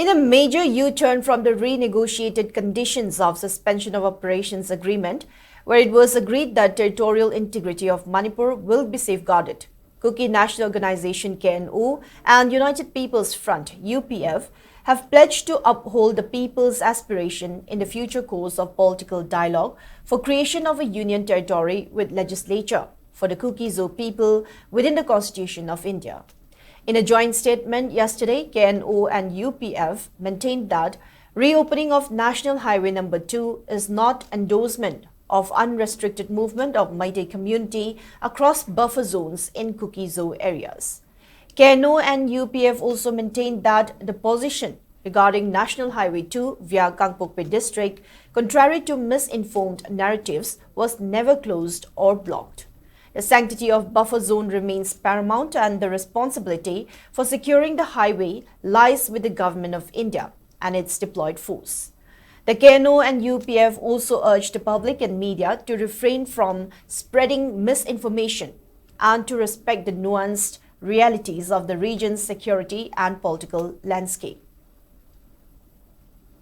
In a major U-turn from the renegotiated conditions of suspension of operations agreement, where it was agreed that territorial integrity of Manipur will be safeguarded, Kuki National Organization KNO and United People's Front UPF have pledged to uphold the people's aspiration in the future course of political dialogue for creation of a union territory with legislature for the Kuki-ZOO people within the Constitution of India. In a joint statement yesterday, KNO and UPF maintained that reopening of National Highway No. 2 is not endorsement of unrestricted movement of Meitei community across buffer zones in Kuki-ZOO areas. KNO and UPF also maintained that the position regarding National Highway 2 via Kangpokpe district, contrary to misinformed narratives, was never closed or blocked. The sanctity of buffer zone remains paramount and the responsibility for securing the highway lies with the Government of India and its deployed force. The KNO and UPF also urged the public and media to refrain from spreading misinformation and to respect the nuanced realities of the region's security and political landscape.